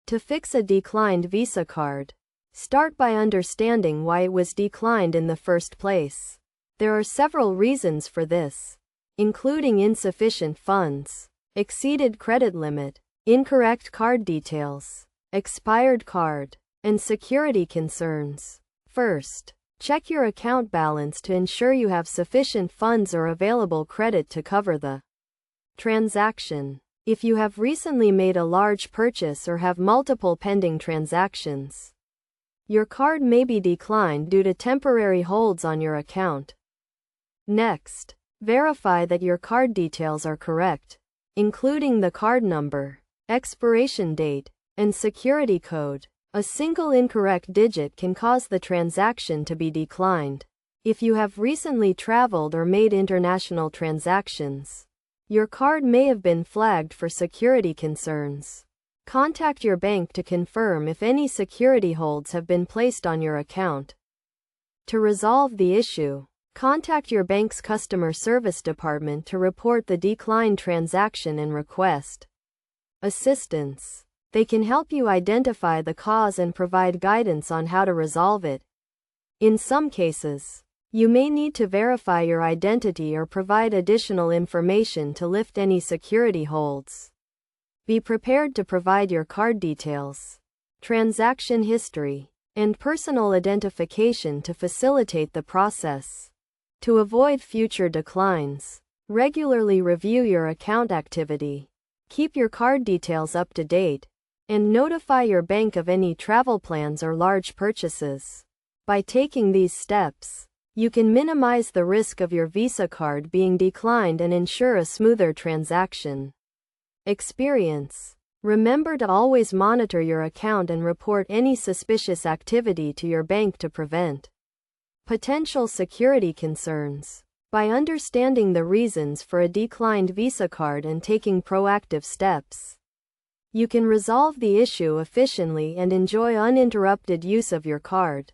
To fix a declined Visa card, start by understanding why it was declined in the first place. There are several reasons for this, including insufficient funds, exceeded credit limit, incorrect card details, expired card, and security concerns. First, check your account balance to ensure you have sufficient funds or available credit to cover the transaction. If you have recently made a large purchase or have multiple pending transactions, your card may be declined due to temporary holds on your account. Next, verify that your card details are correct, including the card number, expiration date, and security code. A single incorrect digit can cause the transaction to be declined. If you have recently traveled or made international transactions, your card may have been flagged for security concerns. Contact your bank to confirm if any security holds have been placed on your account. To resolve the issue, contact your bank's customer service department to report the declined transaction and request assistance. They can help you identify the cause and provide guidance on how to resolve it. In some cases, you may need to verify your identity or provide additional information to lift any security holds. Be prepared to provide your card details, transaction history, and personal identification to facilitate the process. To avoid future declines, regularly review your account activity, keep your card details up to date, and notify your bank of any travel plans or large purchases. By taking these steps, you can minimize the risk of your Visa card being declined and ensure a smoother transaction experience. Remember to always monitor your account and report any suspicious activity to your bank to prevent potential security concerns. By understanding the reasons for a declined Visa card and taking proactive steps, you can resolve the issue efficiently and enjoy uninterrupted use of your card.